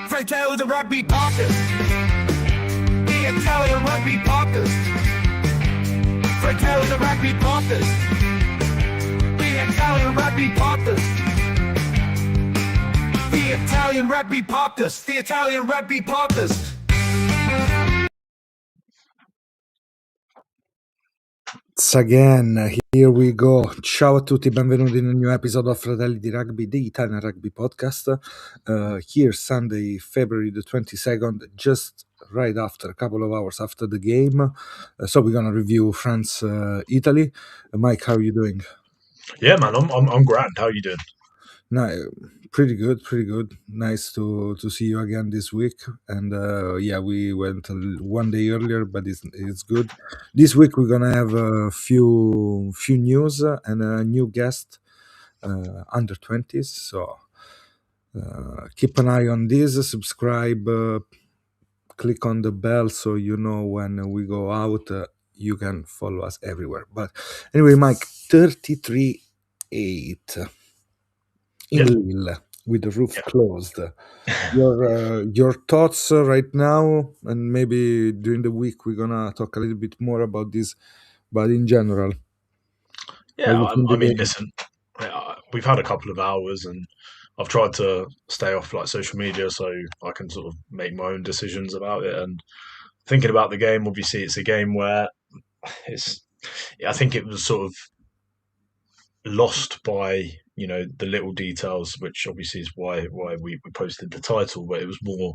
Fratelli, the Rugby podcast. The Italian Rugby podcast. Fratelli, the Rugby podcast. The Italian Rugby podcast. The Italian Rugby podcast. The Italian Rugby podcast. It's again, here we go. Ciao a tutti, benvenuti in un new episode of Fratelli di Rugby, the Italian Rugby podcast. Here, Sunday, February the 22nd, just right after, a couple of hours after the game. So we're gonna review France, Italy. Mike, how are you doing? Yeah, man, I'm grand. How are you doing? No, pretty good. Nice to see you again this week. And yeah, we went one day earlier, but it's good. This week we're gonna have a few news and a new guest, under 20s. So keep an eye on this. Subscribe. Click on the bell so you know when we go out. You can follow us everywhere. But anyway, Mike, 33-8. In Lille, with the roof closed. Your thoughts right now, and maybe during the week we're gonna talk a little bit more about this, but in general. Yeah, I mean, listen, we've had a couple of hours, and I've tried to stay off like social media so I can sort of make my own decisions about it. And thinking about the game, obviously, it's a game where I think it was sort of lost by the little details, which obviously is why we posted the title. But it was more,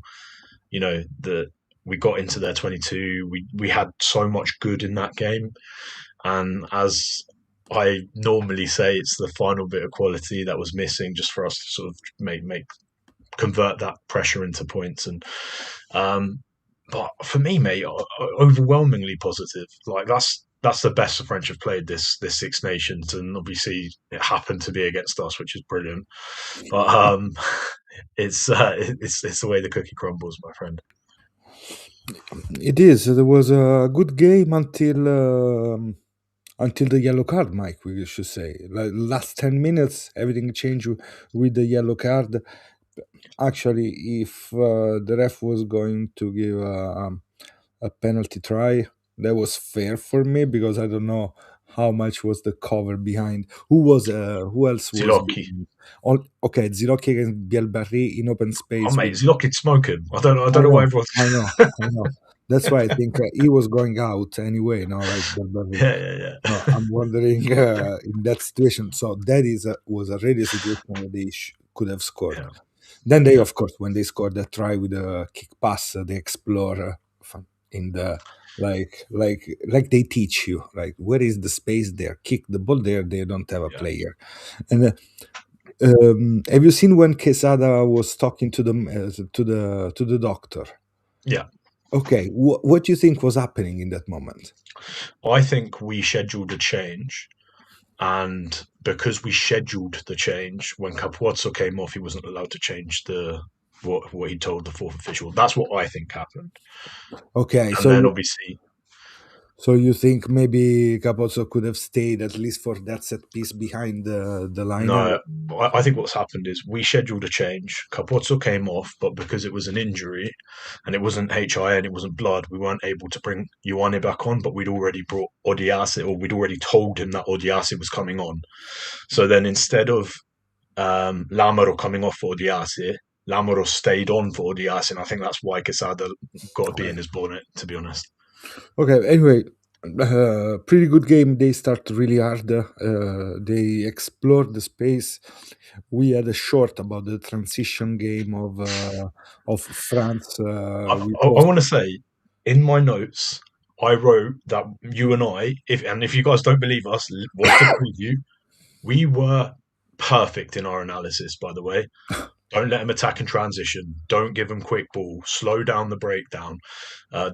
that we got into their 22. We had so much good in that game, and as I normally say, it's the final bit of quality that was missing, just for us to sort of convert that pressure into points. And but for me, mate, overwhelmingly positive. Like that's the best the French have played this Six Nations, and obviously it happened to be against us, which is brilliant. But it's the way the cookie crumbles, my friend. It is. There was a good game until the yellow card, Mike. We should say, like last 10 minutes, everything changed with the yellow card. Actually, if the ref was going to give a penalty try, that was fair for me, because I don't know how much was the cover behind. Who else was? Zilocchi. Okay, Zilocchi against Bielbarri in open space. Oh, mate, Zilocchi's smoking. I don't know why everyone's... I know. That's why I think he was going out anyway. No, like Bielbarri. Yeah. No, I'm wondering in that situation. So that was a really situation where they could have scored. Yeah. Then they, of course, when they scored that try with a kick pass, they explore in the like they teach you, like, where is the space there? Kick the ball there. They don't have a player. And have you seen when Quesada was talking to the doctor? Yeah. Okay, what do you think was happening in that moment? I think we scheduled a change, and because we scheduled the change, when Capuozzo came off, he wasn't allowed to change what he told the fourth official. That's what I think happened. Okay, and then obviously. So you think maybe Capuozzo could have stayed at least for that set piece behind the line? No, I think what's happened is we scheduled a change. Capuozzo came off, but because it was an injury and it wasn't HIA and it wasn't blood, we weren't able to bring Ioane back on, but we'd already brought Odiase, or we'd already told him that Odiase was coming on. So then instead of Lamaro coming off for Odiase, Lamaro stayed on for Odiase, and I think that's why Quesada got to be in his bonnet, to be honest. Okay, anyway, pretty good game. They start really hard. They explored the space. We had a short about the transition game of France. I want to say, in my notes, I wrote that you and I, if you guys don't believe us, watch the preview. We were perfect in our analysis, by the way. Don't let them attack in transition. Don't give them quick ball. Slow down the breakdown.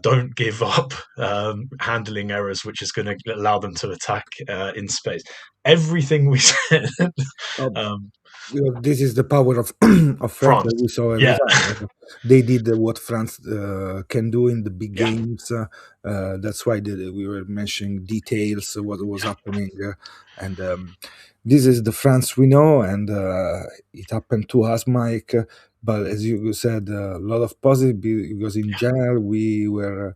Don't give up handling errors, which is going to allow them to attack in space. Everything we said. This is the power of of France France. that we saw every Yeah, time. They did what France can do in the big yeah. games. That's why we were mentioning details, what was happening, and this is the France we know, and it happened to us, Mike. But as you said, a lot of positive because in general we were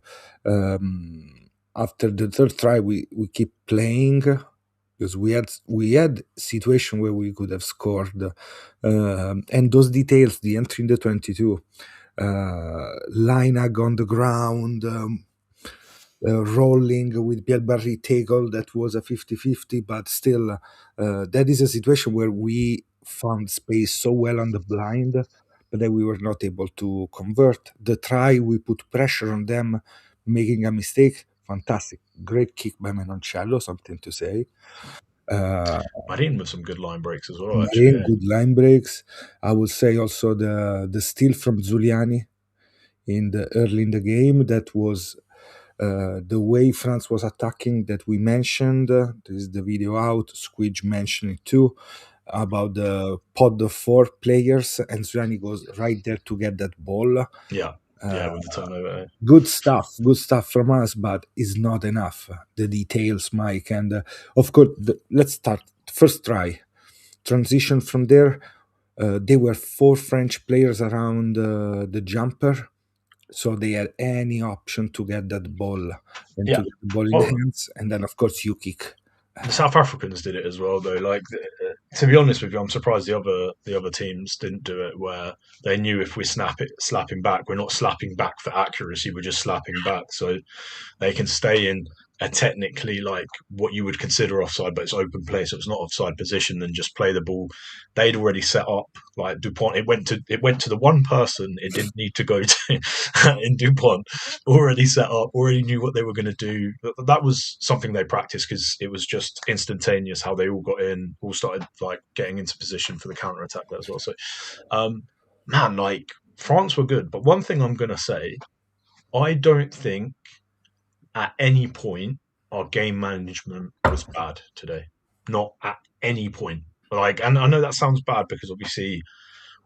after the third try we keep playing because we had situation where we could have scored, and those details, the entry in the 22, Linag on the ground, rolling with Pierre Barry tackle that was a 50-50, but still, that is a situation where we found space so well on the blind, but then we were not able to convert. The try, we put pressure on them, making a mistake. Fantastic. Great kick by Menoncello, something to say. Marin with some good line breaks as well, actually. Marin, Yeah. good line breaks. I would say also the steal from Zuliani in the early in the game. That was the way France was attacking that we mentioned. This is the video out. Squidge mentioned it too about the pod of 4 players, and Zuliani goes right there to get that ball. Yeah, yeah, Uh, with the turnover. good stuff from us, but is not enough. The details, Mike, and of course, let's start first try transition from there. There were 4 French players around the jumper, so they had any option to get that ball and to Yeah. get the ball in Well, hands, and then of course you kick. the South Africans did it as well, though. Like, to be honest with you, I'm surprised the other teams didn't do it. Where they knew if we slapping back, we're not slapping back for accuracy. We're just slapping back, so they can stay in a technically like what you would consider offside, but it's open play, so it's not offside position. And just play the ball. They'd already set up like Dupont. It went to the one person it didn't need to go to in Dupont. Already set up, already knew what they were going to do. That was something they practiced because it was just instantaneous how they all got in, all started like getting into position for the counter attack there as well. So, man, like France were good, but one thing I'm going to say, I don't think at any point our game management was bad today. Not at any point. Like, and I know that sounds bad because obviously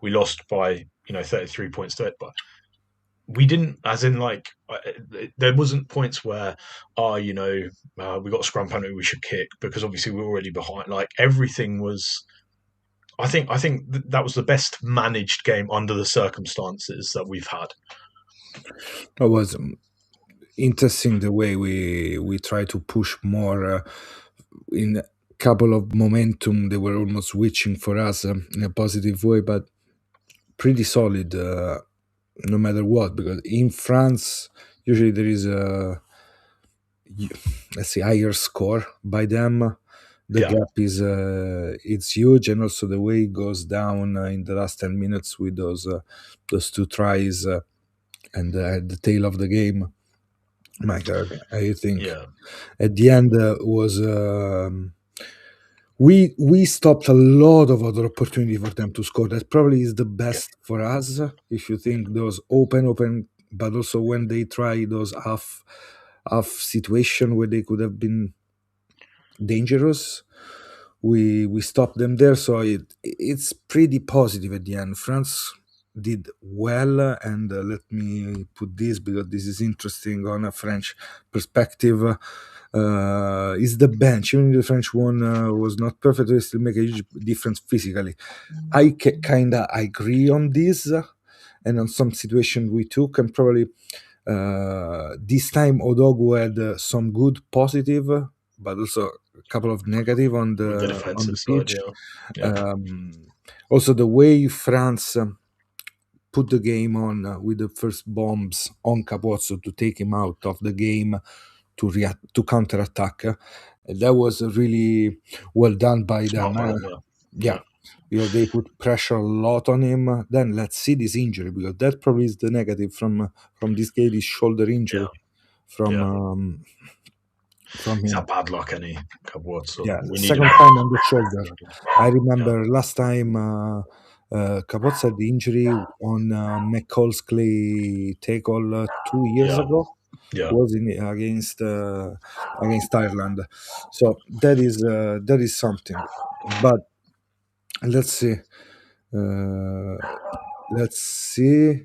we lost by 33 points to it, but we didn't, as in like there wasn't points where we got a scrum penalty we should kick because obviously we were already behind. Like everything was. I think that was the best managed game under the circumstances that we've had. It was interesting the way we try to push more in a couple of momentum. They were almost switching for us in a positive way, but pretty solid no matter what, because in France usually there is a, let's say, higher score by them. The Yeah, gap is it's huge, and also the way it goes down in the last 10 minutes with those 2 tries and at the tail of the game. My God, I think yeah, at the end was we stopped a lot of other opportunity for them to score. That probably is the yeah, best for us. If you think those open, but also when they try those half situation where they could have been dangerous, we stopped them there. So it's pretty positive at the end. France did well, and let me put this because this is interesting on a French perspective. Is the bench, even if the French one was not perfect, they still make a huge difference physically. I kind of agree on this, and on some situation we took, and probably this time Odogu had some good positive, but also a couple of negative on with the the defensive side, pitch. yeah, yeah, Um, Also, the way France put the game on with the first bombs on Capozzo to take him out of the game to react to counterattack. That was really well done by them. smart by them, yeah, Yeah, yeah, because they put pressure a lot on him. Then let's see this injury, because that probably is the negative from this game, is shoulder yeah, injury from yeah. from He's him. had bad luck, any Cupboard, so Yeah, we needed second him. time on the shoulder. I Yeah, remember last time Capozzo had the injury on McCall's clay tackle 2 years yeah, ago. yeah, Was in against Ireland. So that is something. But Let's see. Uh, let's see.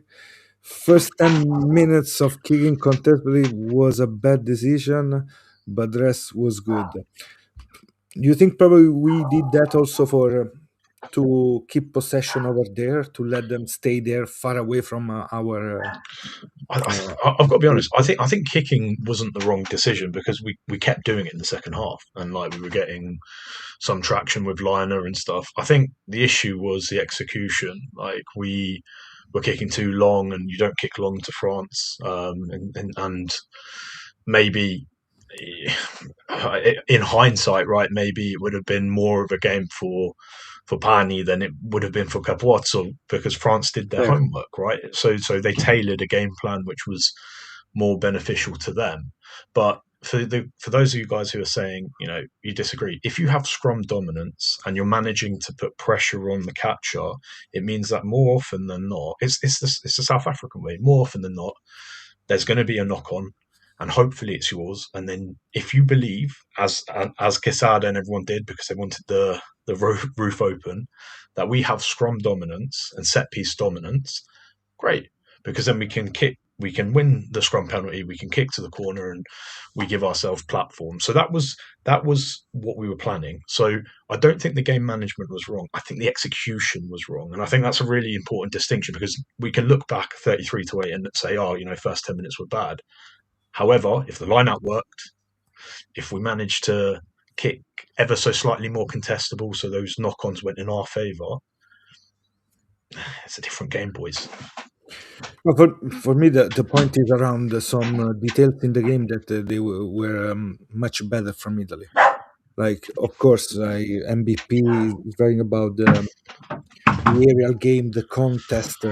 First 10 minutes of kicking contestably was a bad decision, but the rest was good. You think probably we did that also for to keep possession over there, to let them stay there far away from our uh, I've got to be honest. I think kicking wasn't the wrong decision because we kept doing it in the second half, and like we were getting some traction with liner and stuff. I think the issue was the execution. Like we were kicking too long, and you don't kick long to France. And maybe in hindsight, right, maybe it would have been more of a game for Pani than it would have been for Capuozzo because France did their fair. homework, right? So they tailored a game plan which was more beneficial to them. But for those of you guys who are saying, you disagree, if you have scrum dominance and you're managing to put pressure on the catcher, it means that more often than not, it's the South African way. More often than not, there's going to be a knock on, and hopefully it's yours. And then if you believe, as Quesada and everyone did, because they wanted the roof open, that we have scrum dominance and set piece dominance, great, because then we can win the scrum penalty, we can kick to the corner, and we give ourselves platform. So that was what we were planning. So I don't think the game management was wrong. I think the execution was wrong, and I think that's a really important distinction because we can look back 33-8 and say, oh, first 10 minutes were bad. However, if the line out worked, if we managed to kick ever so slightly more contestable, so those knock-ons went in our favour, it's a different game, boys. Well, for me, the point is around some details in the game that they were much better from Italy. Like, of course, MVP is writing about the aerial game, the contest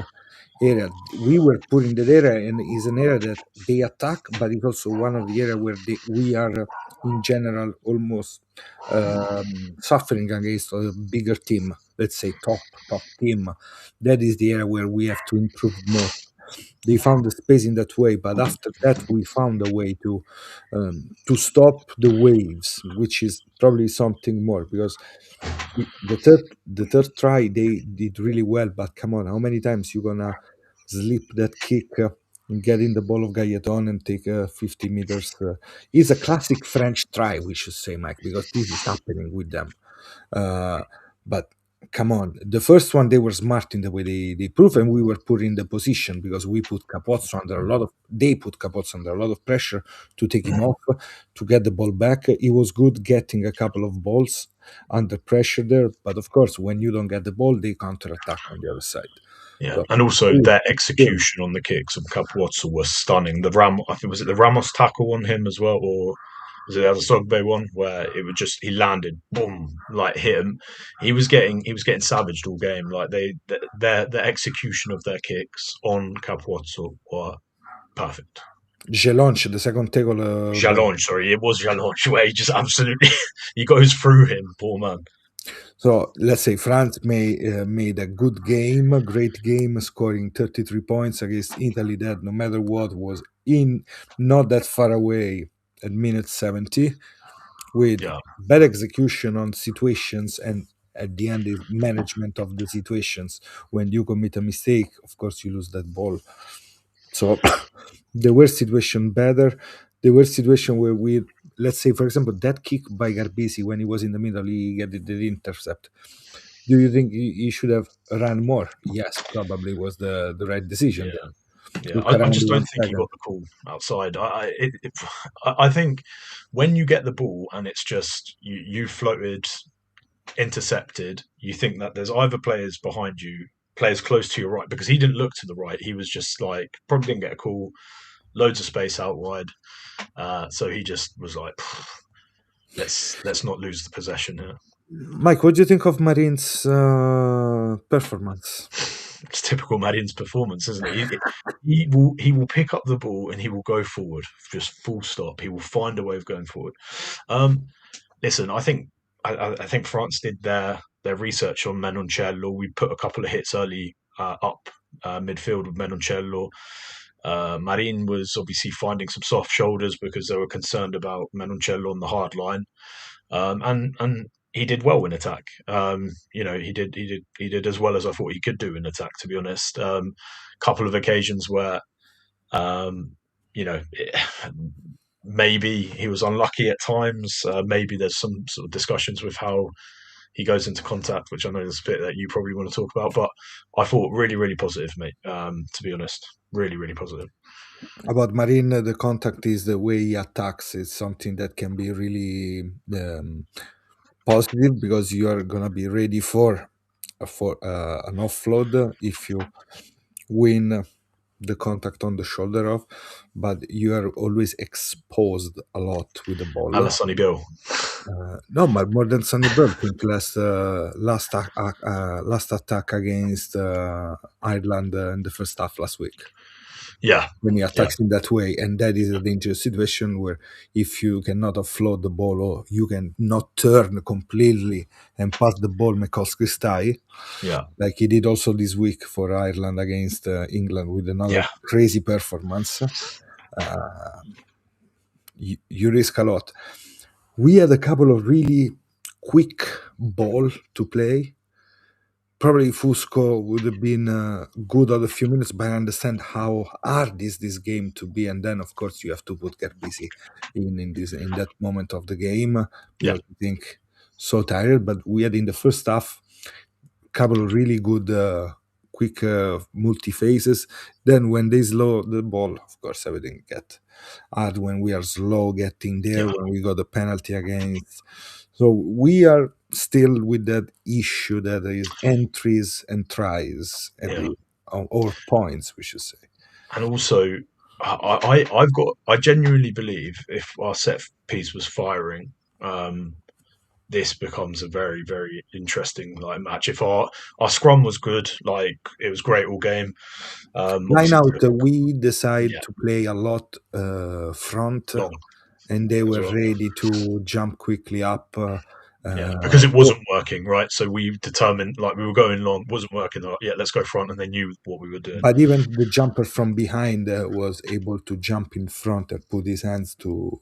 area. We were putting that area, and is an area that they attack, but it's also one of the area where we are, in general, almost suffering against a bigger team. Let's say top team. That is the area where we have to improve most. They found the space in that way, but after that we found a way to stop the waves, which is probably something more because the third try they did really well. But come on, how many times you gonna slip that kick and get in the ball of Gaeton and take 50 meters? It's a classic French try, we should say, Mike, because this is happening with them. Uh, but come on, the first one they were smart in the way they prove, and we were put in the position because we put Capozzo under a lot of they put Capozzo under a lot of pressure to take him off, to get the ball back. He was good getting a couple of balls under pressure there, but of course when you don't get the ball, they counter attack on the other side. Yeah, So and also still, their still, execution on the kicks of Capuozzo was stunning. I think was it the Ramos tackle on him as well, or was it the other Sogbe one where it would just he landed, boom, like hit him. He was getting savaged all game. Like their execution of their kicks on Capuozzo were perfect. Gelonch, the second tackle. Jalonge, sorry, it was Jalonge where he just absolutely he goes through him, poor man. So let's say France made a good game, a great game, scoring 33 points against Italy. That no matter what was in not that far away at minute 70, with Yeah, bad execution on situations, and at the end is management of the situations. When you commit a mistake, of course you lose that ball. So there were situation better. There were situation where we, let's say, for example, that kick by Garbisi when he was in the middle, he get the intercept. Do you think he should have run more? Yes, probably was the right decision. yeah. Then Yeah, look I around just don't one think he second. got the call outside. I think when you get the ball and it's just you floated, intercepted, you think that there's either players behind you, players close to your right, because he didn't look to the right. He was just like probably didn't get a call, loads of space out wide. So he just was like, let's not lose the possession here. Mike, what do you think of Marine's performance? It's typical Madden's performance, isn't it? He will pick up the ball and he will go forward, just full stop. He will find a way of going forward. Um, Listen, I think France did their research on Menoncello. We put a couple of hits early up midfield with Menoncello. Marin was obviously finding some soft shoulders because they were concerned about Menoncello on the hard line, and he did well in attack. He did as well as I thought he could do in attack. To be honest, couple of occasions where um, you know. Maybe he was unlucky at times. Maybe there's some sort of discussions with how he goes into contact, which I know is a bit that you probably want to talk about. But I thought really, really positive, mate. To be honest, really, really positive. About Marin, the contact is the way he attacks. It's something that can be really positive because you are gonna be ready for an offload if you win the contact on the shoulder off, but you are always exposed a lot with the ball. And Sonny Bill. No, but more than Sonny Bill. I think last attack against Ireland in the first half last week. Yeah, when he attacks in that way, and that is a dangerous situation where if you cannot offload the ball or you can not turn completely and pass the ball McCoskey, like he did also this week for Ireland against England with another crazy performance, you risk a lot. We had a couple of really quick ball to play. Probably Fusco would have been good at a few minutes, but I understand how hard is this game to be. And then, of course, you have to put Garbisi in that moment of the game because I think so tired. But we had in the first half a couple of really good quick multi phases. Then when they slow the ball, of course, everything get hard when we are slow getting there, when we got the penalty against. So we are still with that issue that there is entries and tries or points, we should say. And also, I genuinely believe if our set piece was firing, this becomes a very, very interesting match. If our scrum was good, it was great all game. Line out, we decide to play a lot front, and they were ready to jump quickly up. Because it wasn't working, right? So we determined, we were going long, wasn't working. Let's go front, and they knew what we were doing. But even the jumper from behind was able to jump in front and put his hands to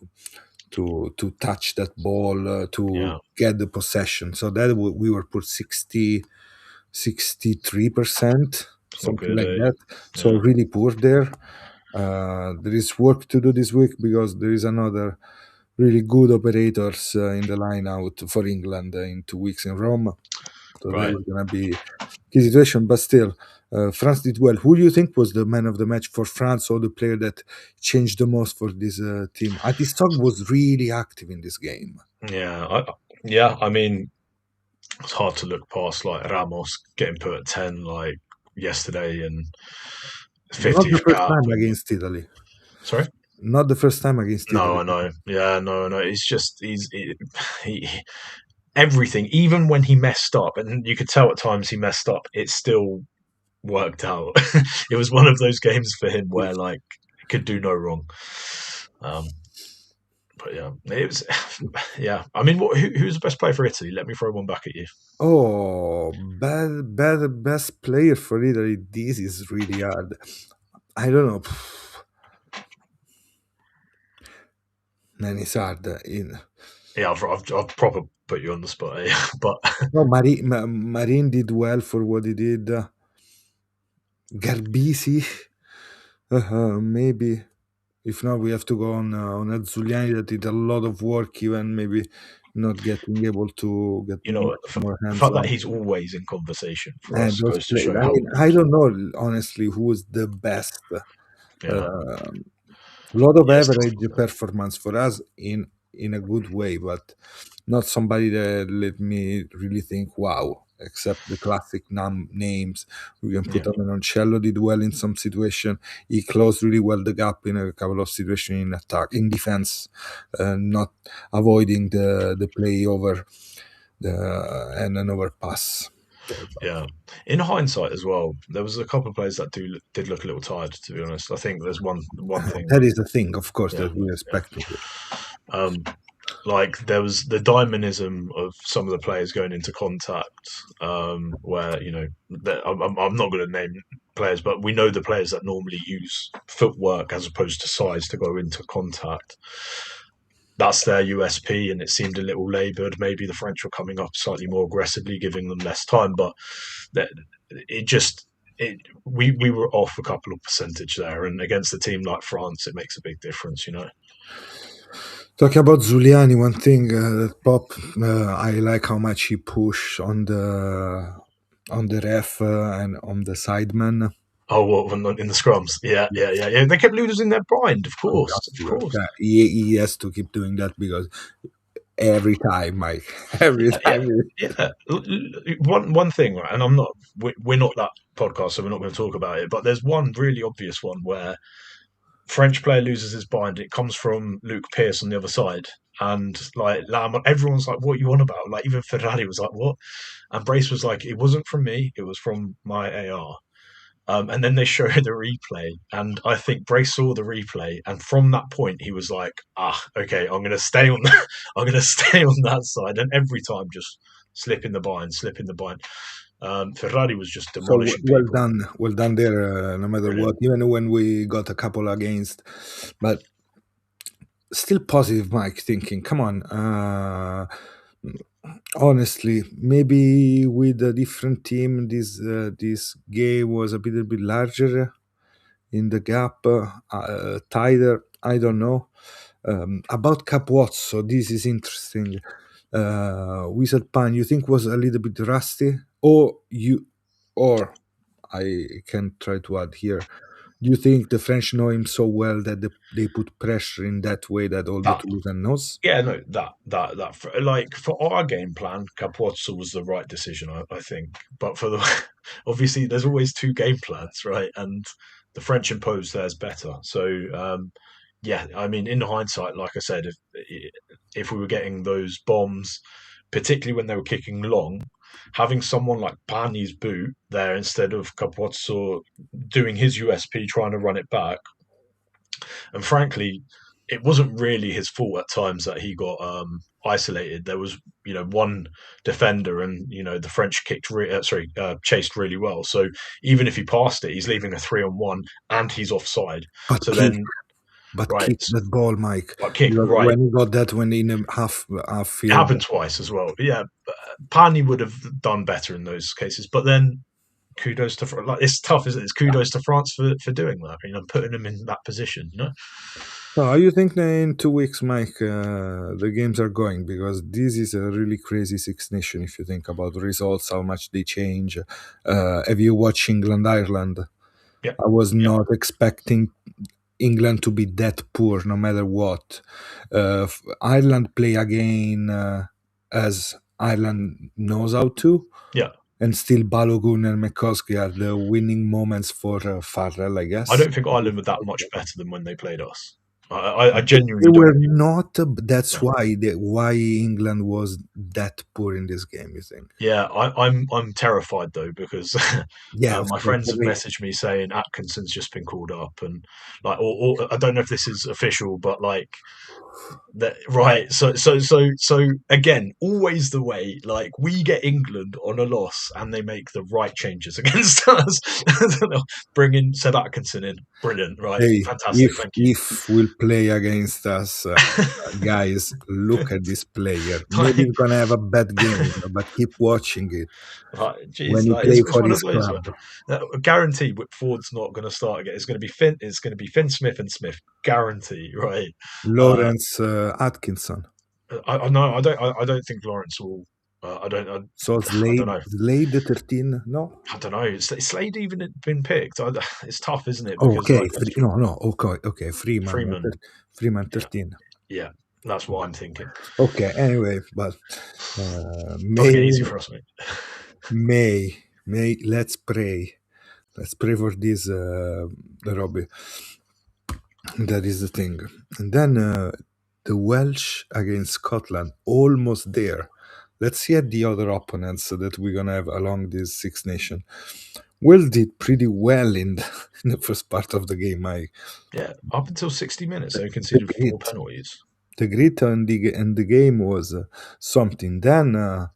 touch that ball, to get the possession. So that we were put 63%, something like that. So really poor there. There is work to do this week because there is another really good operators in the line out for England in 2 weeks in Rome. So that is going to be the situation. But still, France did well. Who do you think was the man of the match for France or the player that changed the most for this team? Atistok was really active in this game. I mean, it's hard to look past Ramos getting put at 10 yesterday and 50th. Not the first time against Italy. Sorry? Not the first time against Italy. No, I know. Yeah, no. It's just he everything. Even when he messed up, and you could tell at times he messed up, it still worked out. It was one of those games for him where it could do no wrong. But yeah, it was. Yeah, I mean, who's the best player for Italy? Let me throw one back at you. Oh, best player for Italy. This is really hard. I don't know. Man, it's hard. Yeah, I've proper put you on the spot, but no, Marin did well for what he did. Garbisi, maybe. If not, we have to go on Azzuliani that did a lot of work, even maybe not getting able to get more hands on. That he's always in conversation for us goes to show I don't know, honestly, who is the best. A lot of average performance for us in a good way, but not somebody that let me really think, wow, except the classic names. We can put Ancello did well in some situation. He closed really well the gap in a couple of situations in attack, in defense, not avoiding the play over and an overpass. Yeah. In hindsight as well, there was a couple of players that did look a little tired, to be honest. I think there's one thing. That is the thing, of course, that we expect. There was the dynamism of some of the players going into contact, where, I'm not going to name players, but we know the players that normally use footwork as opposed to size to go into contact. that's their USP, and it seemed a little laboured. Maybe the French were coming up slightly more aggressively, giving them less time, but we were off a couple of percentage there, and against a team like France, it makes a big difference, you know. Talking about Zuliani, one thing that Pop, I like how much he pushed on the ref and on the sideman. Oh, what in the scrums? Yeah. They kept losing their blind, of course. Yeah, he has to keep doing that because every time, Mike, every time. Yeah. One thing, right? And we're not that podcast, so we're not going to talk about it. But there's one really obvious one where French player loses his bind. It comes from Luke Pearce on the other side. And like everyone's like, "What are you on about?" Like even Fratelli was like, "What?" And Brace was like, "It wasn't from me. It was from my AR." And then they show the replay, and I think Brace saw the replay, and from that point he was like, okay, I'm going to stay on that. I'm going to stay on that side, and every time just slip in the bind. Ferrari was just demolishing. Well done there. No matter what, even when we got a couple against, but still positive, Mike. Thinking, come on. Honestly, maybe with a different team, this game was a little bit larger in the gap, tighter. I don't know about Capozzo. This is interesting. Wizard Pan, you think was a little bit rusty, or I can try to add here. Do you think the French know him so well that they put pressure in that way that all the Toulousain knows? Yeah, no, that like for our game plan, Capozzo was the right decision, I think. But for the obviously, there's always two game plans, right? And the French imposed theirs better. So yeah, I mean, in hindsight, like I said, if we were getting those bombs, particularly when they were kicking long, having someone like Pani's boot there instead of Capozzo doing his USP trying to run it back, and frankly, it wasn't really his fault at times that he got isolated. There was, one defender, and the French chased really well. So even if he passed it, he's leaving a 3-on-1, and he's offside. Kick that ball, Mike. Right. When he got that, when in a half field, it happened twice as well. Yeah, Pani would have done better in those cases, but then kudos to it's tough, isn't it? It's kudos to France for doing that. Putting them in that position. So how you think in 2 weeks, Mike, the games are going? Because this is a really crazy Six Nation if you think about the results, how much they change. Have you watched England-Ireland? Yeah. I was not expecting England to be that poor no matter what. Ireland play again as Ireland knows how to. Yeah. And still Balogun and McCoskey are the winning moments for Farrell, I guess. I don't think Ireland were that much better than when they played us. I genuinely they were not. That's why England was that poor in this game. You think? Yeah, I'm terrified though because my friends have messaged me saying Atkinson's just been called up, and like, or I don't know if this is official, but like that, right? So again, always the way. Like we get England on a loss, and they make the right changes against us. Bringing Seb Atkinson in, brilliant, right? Hey, fantastic. Thank you. If we'll play against us, guys, look at this player. Maybe he's gonna have a bad game, but keep watching it. When you play for this club, guarantee Whitford's not going to start again. It's going to be Finn. It's going to be Finn Smith and Smith. Guarantee, right? Lawrence Atkinson. I don't think Lawrence will. I don't. So Slade the 13? No, I don't know. Is Slade even been picked? It's tough, isn't it? Okay, okay. Freeman 13. Yeah, that's what I'm thinking. Okay. Anyway, but make it easy for us, mate. May, let's pray. Let's pray for this, Robbie. That is the thing. And then the Welsh against Scotland, almost there. Let's see at the other opponents that we're going to have along this Six Nation. Wales did pretty well in the first part of the game. Yeah, up until 60 minutes, they conceded 4 penalties. The grit and the game was something. Then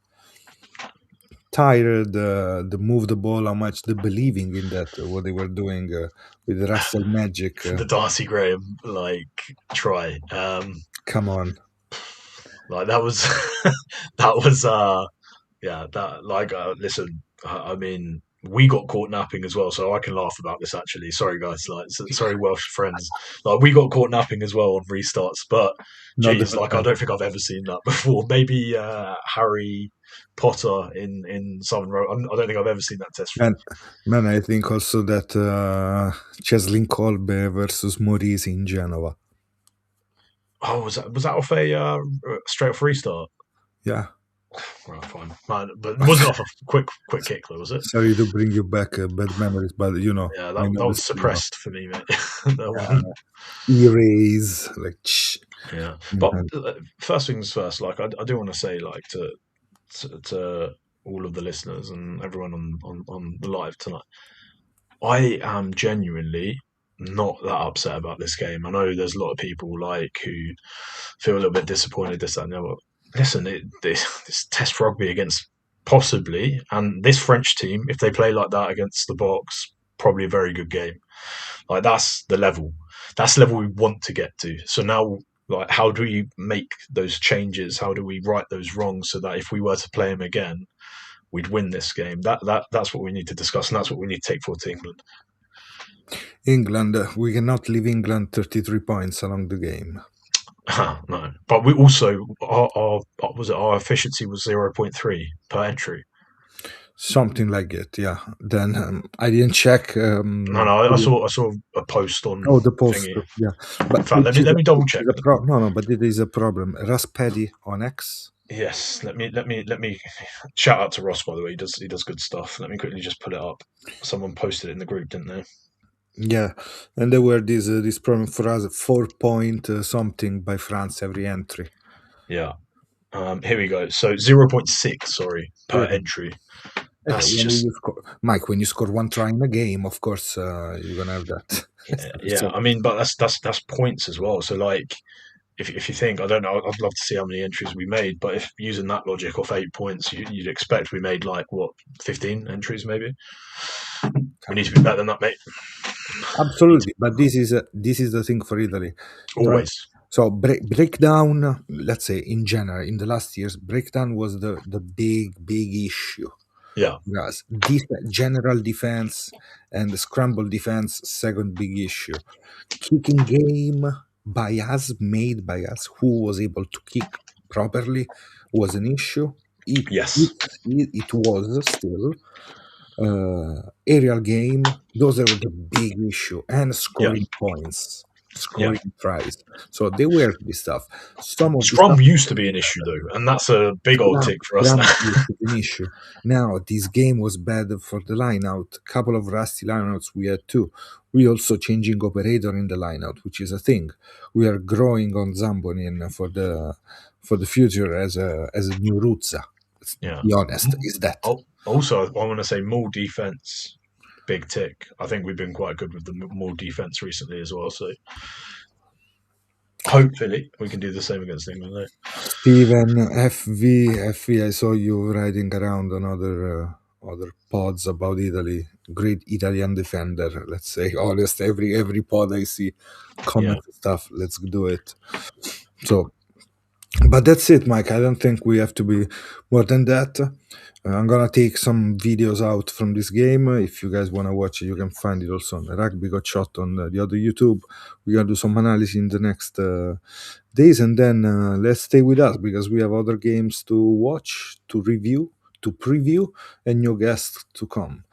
tired, the move the ball, how much the believing in that, what they were doing with Russell Magic. The Darcy Graham, try. Come on. Like that was that was yeah, that like listen, I mean, we got caught napping as well, so I can laugh about this actually. Sorry guys, like sorry Welsh friends. Like we got caught napping as well on restarts, but Not the geez, first like I time. don't think I've ever seen that before. Maybe Harry Potter in Southern Road. I don't think I've ever seen that test. Man, I think also that Cheslin Kolbe versus Maurice in Genova. Oh, was that off a straight off restart? Yeah. Right, fine, man, but it wasn't off a quick kick though, was it? Sorry to bring you back bad memories, but you know, Yeah, I know that the was skill now. suppressed for me, mate. That one. Erase, like, Yeah, but man. first things first. Like, I do want to say, like, to all of the listeners and everyone on the live tonight, I am genuinely not that upset about this game. I know there's a lot of people like who feel a little bit disappointed, this, that, and the other. Listen, this test rugby against possibly, and this French team, if they play like that against the Box, probably a very good game. Like that's the level. That's the level we want to get to. So now, like, how do we make those changes? How do we right those wrongs so that if we were to play them again, we'd win this game? That's what we need to discuss, and that's what we need to take forward to England. England, we cannot leave England 33 points along the game. No, but we also our efficiency was 0.3 per entry. Something like it, yeah. Then I didn't check. No, I saw a post on. Oh, the post, Thingy. yeah. But In fact, let me double check. No, but it is a problem. Raspedi on X. Yes, let me shout out to Ross, by the way. He does good stuff. Let me quickly just put it up. Someone posted it in the group, didn't they? Yeah, and there were this problem for us, 4 point something by France every entry. Yeah. Here we go. So 0.6, sorry, per entry. That's just Mike. When you score one try in a game, of course you're gonna have that. yeah. I mean, but that's points as well. So like, if you think, I don't know, I'd love to see how many entries we made. But if using that logic of 8 points, you'd expect we made like what 15 entries maybe. We need to be better than that, mate. Absolutely, but this is the thing for Italy. Always. So breakdown, let's say in general, in the last years, breakdown was the big issue. Yeah. Yes, general defense and the scramble defense, second big issue. Kicking game made by us, who was able to kick properly, was an issue. Yes. It was still. Aerial game, those are the big issue, and scoring points, scoring tries. So they were this stuff. Some of Scrum used to be an issue though, and that's a big old tick for us now. An issue. Now this game was bad for the lineout. A couple of rusty lineouts we had too. We also changing operator in the lineout, which is a thing. We are growing on Zambonin for the future as a new Ruzza. Yeah. Be honest, is that. Also, I want to say more defense, big tick. I think we've been quite good with the more defense recently as well. So hopefully we can do the same against England. Though. Steven, FV, I saw you riding around on other pods about Italy. Great Italian defender, let's say. Honest, every pod I see comment stuff. Let's do it. So, but that's it, Mike. I don't think we have to be more than that. I'm gonna take some videos out from this game. If you guys wanna watch it, you can find it also on Rugby Got Shot on the other YouTube. We're gonna do some analysis in the next days, and then let's stay with us because we have other games to watch, to review, to preview, and new guests to come.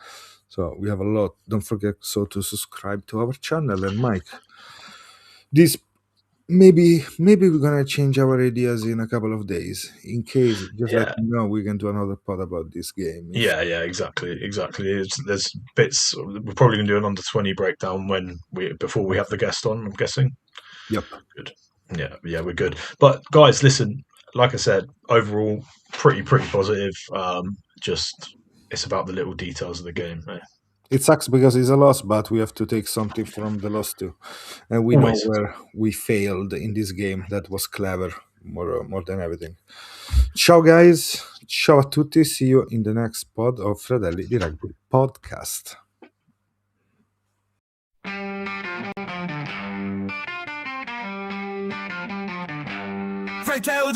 So we have a lot. Don't forget to subscribe to our channel. And Mike, this maybe we're gonna change our ideas in a couple of days. In case, just let me know, we can do another pod about this game. Yeah, exactly. There's bits. We're probably gonna do an under 20 breakdown before we have the guest on. I'm guessing. Yep. Good. Yeah, we're good. But guys, listen. Like I said, overall, pretty positive. Just it's about the little details of the game. It sucks because it's a loss, but we have to take something from the loss too. And we know where we failed in this game. That was clever, more than everything. Ciao guys, ciao a tutti. See you in the next pod of Fratelli di Rugby podcast. Fratelli